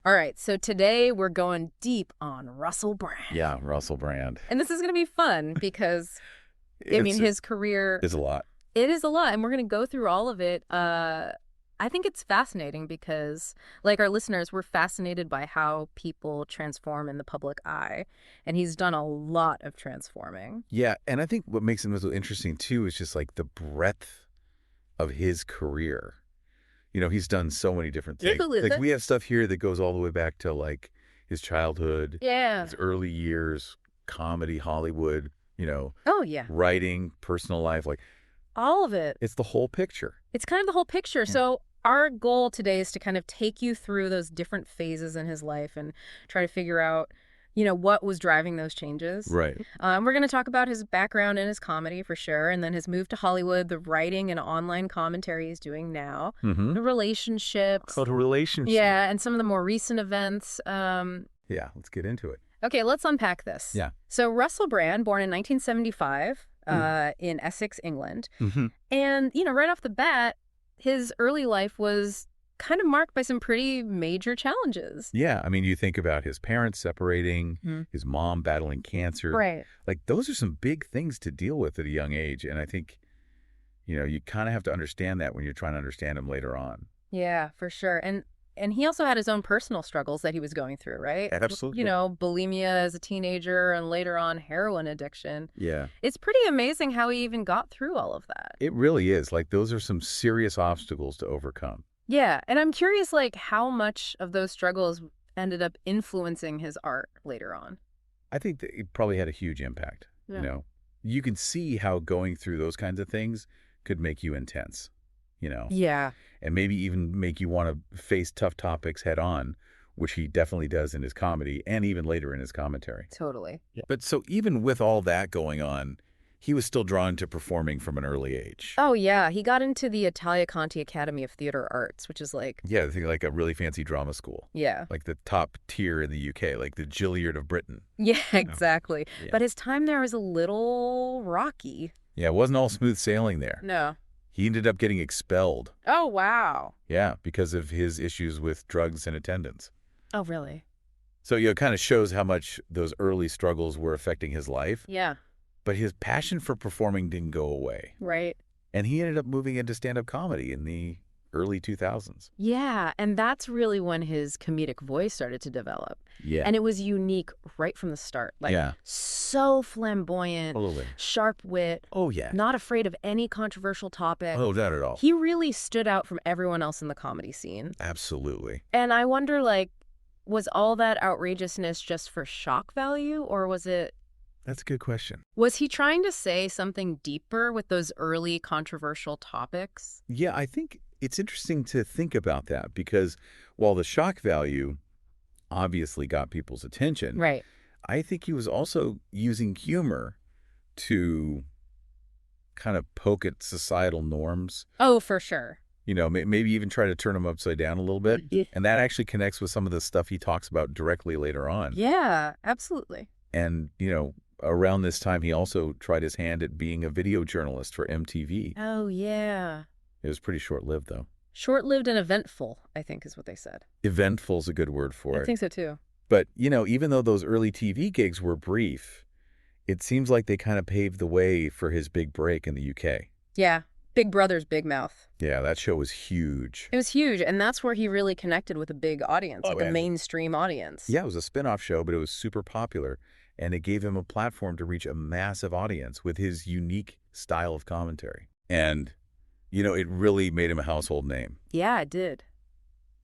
All right, so today we're going deep on Russell Brand. Yeah, Russell Brand. And this is going to be fun because, I mean, his career... It's a lot. It is a lot, and we're going to go through all of it. I think it's fascinating because, like our listeners, we're fascinated by how people transform in the public eye, and he's done a lot of transforming. Yeah, and I think what makes him so interesting, too, is just like the breadth of his career. You know, he's done so many different things. Like, we have stuff here that goes all the way back to, like, his childhood, his early years, comedy, Hollywood, you know. Oh, yeah. Writing, personal life, like. All of it. It's the whole picture. It's kind of the whole picture. Yeah. So our goal today is to kind of take you through those different phases in his life and try to figure out, you know, what was driving those changes. Right. We're going to talk about his background in his comedy for sure, and then his move to Hollywood, the writing and online commentary he's doing now, the relationships. Called a relationship. Yeah, and some of the more recent events. Yeah, let's get into it. Okay, let's unpack this. Yeah. So Russell Brand, born in 1975 in Essex, England. And, you know, right off the bat, his early life was kind of marked by some pretty major challenges. Yeah, I mean, you think about his parents separating, his mom battling cancer. Right. Like, those are some big things to deal with at a young age. And I think, you know, you kind of have to understand that when you're trying to understand him later on. Yeah, for sure. And he also had his own personal struggles that he was going through, right? Absolutely. You know, bulimia as a teenager and later on heroin addiction. Yeah. It's pretty amazing how he even got through all of that. It really is. Like, those are some serious obstacles to overcome. Yeah, and I'm curious, like, how much of those struggles ended up influencing his art later on. I think that it probably had a huge impact. Yeah. You know, you can see how going through those kinds of things could make you intense, you know? Yeah. And maybe even make you want to face tough topics head on, which he definitely does in his comedy and even later in his commentary. Totally. Yeah. But so even with all that going on, he was still drawn to performing from an early age. Oh, yeah. He got into the Italia Conti Academy of Theater Arts, which is like... Yeah, I think like a really fancy drama school. Yeah. Like the top tier in the UK, like the Gilliard of Britain. Yeah, exactly. Yeah. But his time there was a little rocky. Yeah, it wasn't all smooth sailing there. No. He ended up getting expelled. Oh, wow. Yeah, because of his issues with drugs and attendance. Oh, really? So, you know, it kind of shows how much those early struggles were affecting his life. Yeah. But his passion for performing didn't go away. Right. And he ended up moving into stand-up comedy in the early 2000s. Yeah, and that's really when his comedic voice started to develop. Yeah. And it was unique right from the start. Like, so flamboyant, totally. Sharp wit. Oh, yeah. Not afraid of any controversial topic. Oh, not at all. He really stood out from everyone else in the comedy scene. Absolutely. And I wonder, like, was all that outrageousness just for shock value, or was it... That's a good question. Was he trying to say something deeper with those early controversial topics? Yeah, I think it's interesting to think about that because while the shock value obviously got people's attention, right, I think he was also using humor to kind of poke at societal norms. Oh, for sure. You know, maybe even try to turn them upside down a little bit. And that actually connects with some of the stuff he talks about directly later on. Yeah, absolutely. And, you know, around this time, he also tried his hand at being a video journalist for MTV. Oh, yeah. It was pretty short-lived, though. Short-lived and eventful, I think is what they said. Eventful's a good word for it. I think so, too. But, you know, even though those early TV gigs were brief, it seems like they kind of paved the way for his big break in the UK. Yeah. Big Brother's Big Mouth. Yeah, that show was huge. It was huge, and that's where he really connected with a big audience, like a mainstream audience. Yeah, it was a spin-off show, but it was super popular, and it gave him a platform to reach a massive audience with his unique style of commentary. And, you know, it really made him a household name. Yeah, it did.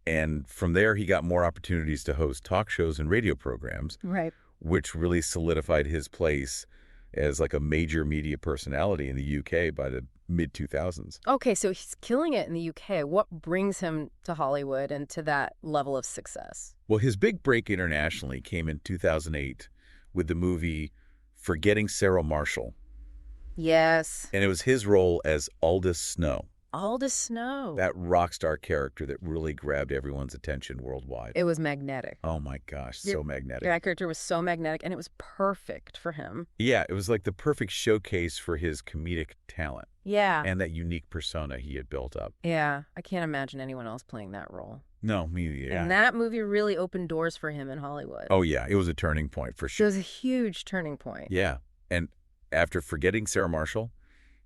And from there, he got more opportunities to host talk shows and radio programs, right, which really solidified his place as like a major media personality in the UK by the mid-2000s. Okay, so he's killing it in the UK. What brings him to Hollywood and to that level of success? Well, his big break internationally came in 2008 with the movie Forgetting Sarah Marshall. Yes. And it was his role as Aldous Snow. Aldous Snow. That rock star character that really grabbed everyone's attention worldwide. It was magnetic. Oh my gosh, so magnetic. That character was so magnetic, and it was perfect for him. Yeah, it was like the perfect showcase for his comedic talent. Yeah. And that unique persona he had built up. Yeah, I can't imagine anyone else playing that role. No, me either. Yeah. And that movie really opened doors for him in Hollywood. Oh yeah, it was a turning point for sure. It was a huge turning point. Yeah, and after Forgetting Sarah Marshall,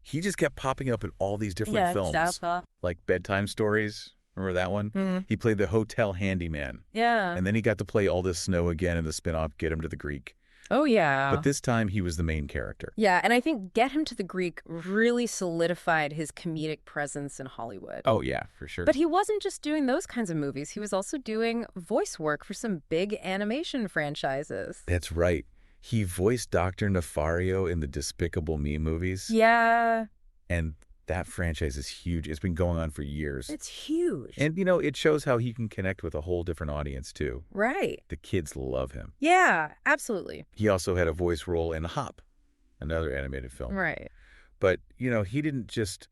he just kept popping up in all these different films. Like Bedtime Stories. Remember that one? Mm-hmm. He played the hotel handyman. Yeah. And then he got to play Aldous Snow again in the spinoff Get Him to the Greek. Oh, yeah. But this time he was the main character. Yeah, and I think Get Him to the Greek really solidified his comedic presence in Hollywood. Oh, yeah, for sure. But he wasn't just doing those kinds of movies. He was also doing voice work for some big animation franchises. That's right. He voiced Dr. Nefario in the Despicable Me movies. Yeah. And that franchise is huge. It's been going on for years. It's huge. And, it shows how he can connect with a whole different audience, too. Right. The kids love him. Yeah, absolutely. He also had a voice role in Hop, another animated film. Right. But, he didn't just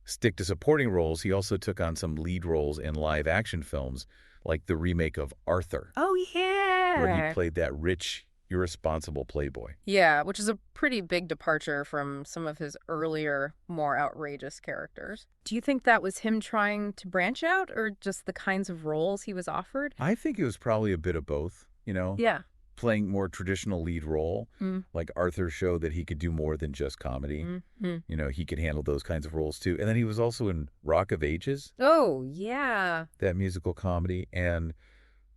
stick to supporting roles. He also took on some lead roles in live-action films, like the remake of Arthur. Oh, yeah. Where he played that rich, irresponsible playboy. Yeah, which is a pretty big departure from some of his earlier, more outrageous characters. Do you think that was him trying to branch out, or just the kinds of roles he was offered? I think it was probably a bit of both, Yeah. Playing more traditional lead role, like Arthur showed that he could do more than just comedy. Mm-hmm. He could handle those kinds of roles too. And then he was also in Rock of Ages. Oh, yeah. That musical comedy. And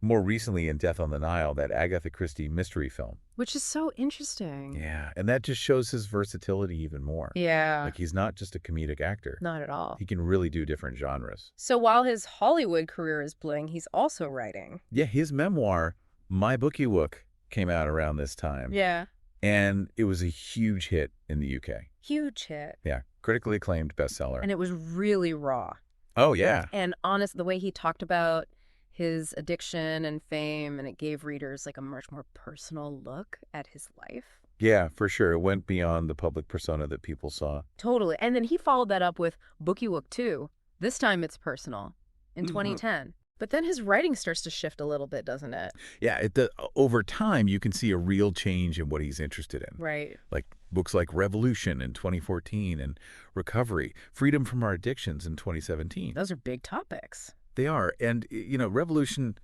more recently in Death on the Nile, that Agatha Christie mystery film. Which is so interesting. Yeah, and that just shows his versatility even more. Yeah. Like, he's not just a comedic actor. Not at all. He can really do different genres. So while his Hollywood career is bling, he's also writing. Yeah, his memoir, My Bookie Wook, came out around this time. Yeah. And it was a huge hit in the UK. Huge hit. Yeah, critically acclaimed bestseller. And it was really raw. Oh, yeah. And honest, the way he talked about his addiction and fame, and it gave readers like a much more personal look at his life. Yeah, for sure. It went beyond the public persona that people saw. Totally. And then he followed that up with Bookie Wook 2. This time it's personal in 2010. But then his writing starts to shift a little bit, doesn't it? Yeah, over time, you can see a real change in what he's interested in. Right. Like books like Revolution in 2014 and Recovery, Freedom from Our Addictions in 2017. Those are big topics. They are. And, Revolution,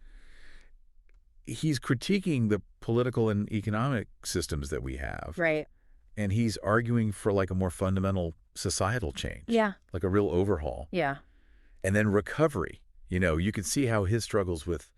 he's critiquing the political and economic systems that we have. Right. And he's arguing for like a more fundamental societal change. Yeah. Like a real overhaul. Yeah. And then Recovery. You could see how his struggles with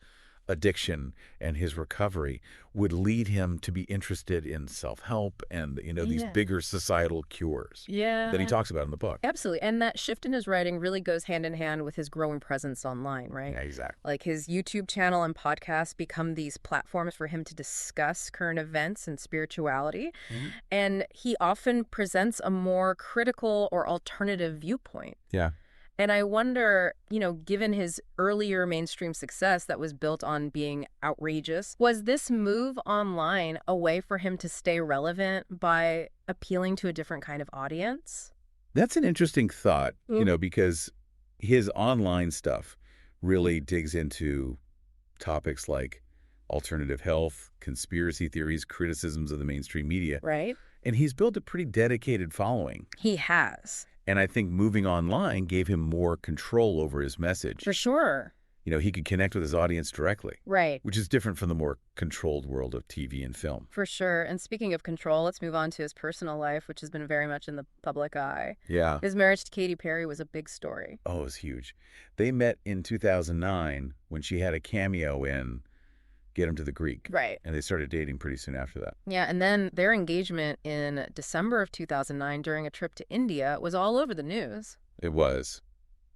addiction and his recovery would lead him to be interested in self-help and, these bigger societal cures that he talks about in the book. Absolutely. And that shift in his writing really goes hand in hand with his growing presence online, right? Yeah, exactly. Like his YouTube channel and podcast become these platforms for him to discuss current events and spirituality. Mm-hmm. And he often presents a more critical or alternative viewpoint. Yeah. And I wonder, given his earlier mainstream success that was built on being outrageous, was this move online a way for him to stay relevant by appealing to a different kind of audience? That's an interesting thought, because his online stuff really digs into topics like alternative health, conspiracy theories, criticisms of the mainstream media. Right. And he's built a pretty dedicated following. He has. And I think moving online gave him more control over his message. For sure. He could connect with his audience directly. Right. Which is different from the more controlled world of TV and film. For sure. And speaking of control, let's move on to his personal life, which has been very much in the public eye. Yeah. His marriage to Katy Perry was a big story. Oh, it was huge. They met in 2009 when she had a cameo in Get Him to the Greek. Right. And they started dating pretty soon after that. Yeah, and then their engagement in December of 2009 during a trip to India was all over the news. It was.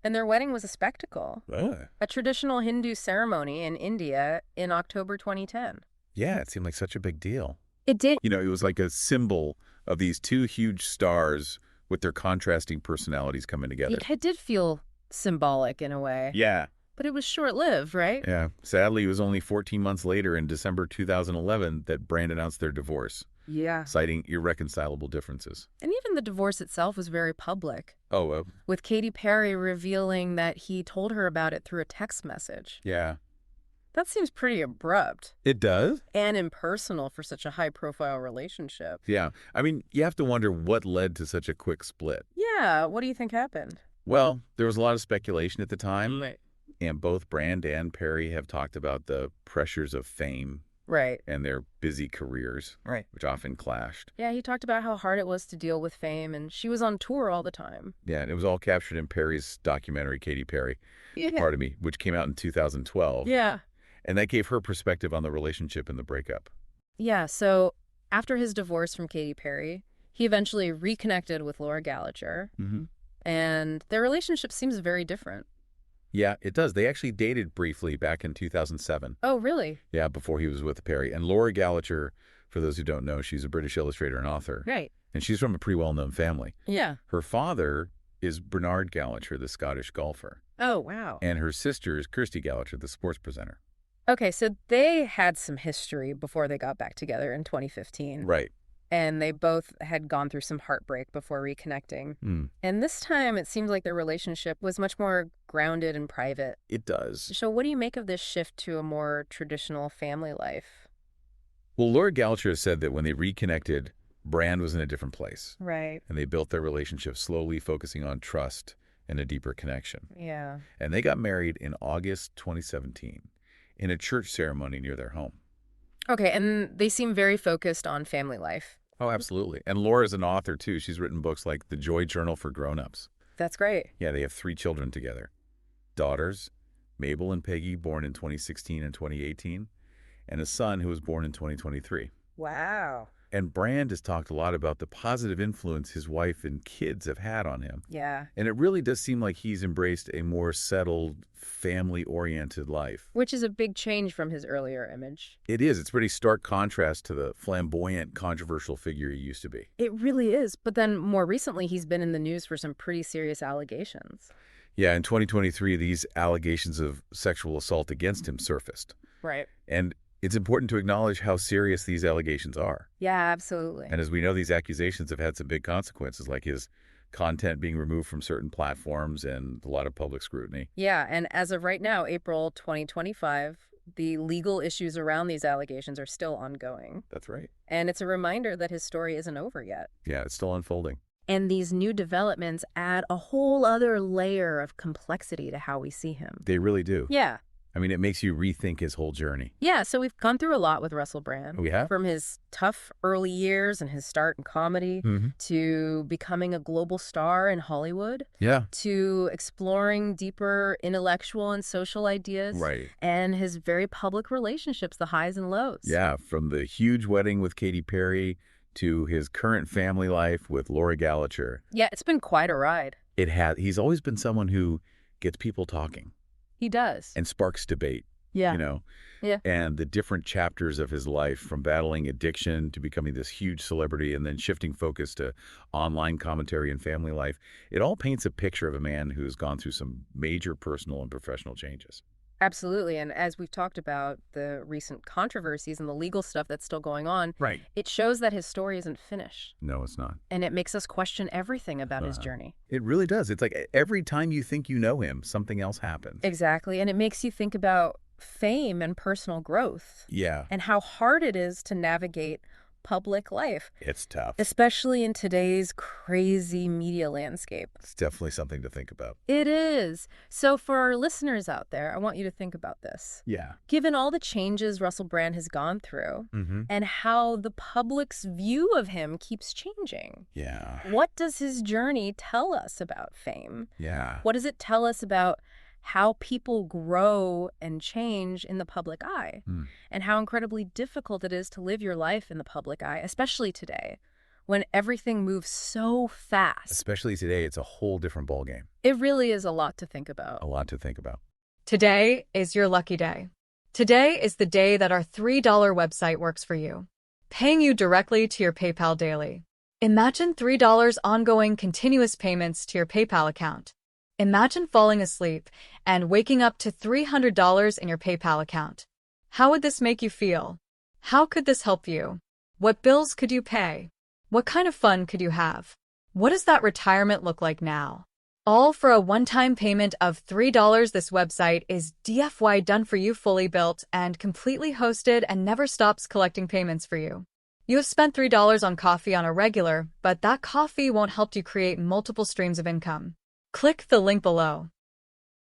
And their wedding was a spectacle. A traditional Hindu ceremony in India in October 2010. Yeah, it seemed like such a big deal. It did. It was like a symbol of these two huge stars with their contrasting personalities coming together. It did feel symbolic in a way. Yeah. But it was short-lived, right? Yeah. Sadly, it was only 14 months later in December 2011 that Brand announced their divorce. Yeah. citing irreconcilable differences. And even the divorce itself was very public. Oh, with Katy Perry revealing that he told her about it through a text message. yeah. That seems pretty abrupt. It does? And impersonal for such a high-profile relationship. Yeah. I mean, you have to wonder what led to such a quick split. Yeah. What do you think happened? Well, there was a lot of speculation at the time. Right. And both Brand and Perry have talked about the pressures of fame. Right. And their busy careers. Right. Which often clashed. Yeah, he talked about how hard it was to deal with fame, and she was on tour all the time. Yeah, and it was all captured in Perry's documentary, Katy Perry, Part of Me, which came out in 2012. Yeah. And that gave her perspective on the relationship and the breakup. Yeah, so after his divorce from Katy Perry, he eventually reconnected with Laura Gallagher, and their relationship seems very different. Yeah, it does. They actually dated briefly back in 2007. Oh, really? Yeah, before he was with Perry. And Laura Gallagher, for those who don't know, she's a British illustrator and author. Right. And she's from a pretty well-known family. Yeah. Her father is Bernard Gallagher, the Scottish golfer. Oh, wow. And her sister is Kirsty Gallagher, the sports presenter. Okay, so they had some history before they got back together in 2015. Right. And they both had gone through some heartbreak before reconnecting. And this time, it seems like their relationship was much more grounded and private. It does. So what do you make of this shift to a more traditional family life? Well, Laura Gallagher said that when they reconnected, Brand was in a different place. Right. And they built their relationship slowly, focusing on trust and a deeper connection. Yeah. And they got married in August 2017 in a church ceremony near their home. Okay, and they seem very focused on family life. Oh, absolutely. And Laura's an author, too. She's written books like The Joy Journal for Grown-Ups. That's great. Yeah, they have 3 children together. Daughters, Mabel and Peggy, born in 2016 and 2018, and a son who was born in 2023. Wow. And Brand has talked a lot about the positive influence his wife and kids have had on him. Yeah. And it really does seem like he's embraced a more settled, family-oriented life. Which is a big change from his earlier image. It is. It's a pretty stark contrast to the flamboyant, controversial figure he used to be. It really is. But then more recently, he's been in the news for some pretty serious allegations. Yeah, in 2023, these allegations of sexual assault against him surfaced. Right. And it's important to acknowledge how serious these allegations are. Yeah, absolutely. And as we know, these accusations have had some big consequences, like his content being removed from certain platforms and a lot of public scrutiny. Yeah, and as of right now, April 2025, the legal issues around these allegations are still ongoing. That's right. And it's a reminder that his story isn't over yet. Yeah, it's still unfolding. And these new developments add a whole other layer of complexity to how we see him. They really do. Yeah. I mean, it makes you rethink his whole journey. Yeah, so we've gone through a lot with Russell Brand. We have? From his tough early years and his start in comedy to becoming a global star in Hollywood. Yeah. To exploring deeper intellectual and social ideas. Right. And his very public relationships, the highs and lows. Yeah, from the huge wedding with Katy Perry to his current family life with Laura Gallagher. Yeah, it's been quite a ride. He's always been someone who gets people talking. He does. And sparks debate. Yeah. You know? Yeah. And the different chapters of his life, from battling addiction to becoming this huge celebrity and then shifting focus to online commentary and family life, it all paints a picture of a man who's gone through some major personal and professional changes. Absolutely. And as we've talked about the recent controversies and the legal stuff that's still going on, right, it shows that his story isn't finished. No, it's not. And it makes us question everything about his journey. It really does. It's like every time you think you know him, something else happens. Exactly. And it makes you think about fame and personal growth. Yeah. And how hard it is to navigate public life. It's tough. Especially in today's crazy media landscape. It's definitely something to think about. It is. So for our listeners out there, I want you to think about this. Yeah. Given all the changes Russell Brand has gone through and how the public's view of him keeps changing. Yeah. What does his journey tell us about fame? Yeah. What does it tell us about how people grow and change in the public eye, and how incredibly difficult it is to live your life in the public eye, especially today, when everything moves so fast. Especially today, it's a whole different ballgame. It really is a lot to think about. A lot to think about. Today is your lucky day. Today is the day that our $3 website works for you, paying you directly to your PayPal daily. Imagine $3 ongoing continuous payments to your PayPal account. Imagine falling asleep and waking up to $300 in your PayPal account. How would this make you feel? How could this help you? What bills could you pay? What kind of fun could you have? What does that retirement look like now? All for a one-time payment of $3. This website is DFY done for you, fully built and completely hosted, and never stops collecting payments for you. You have spent $3 on coffee on a regular, but that coffee won't help you create multiple streams of income. Click the link below.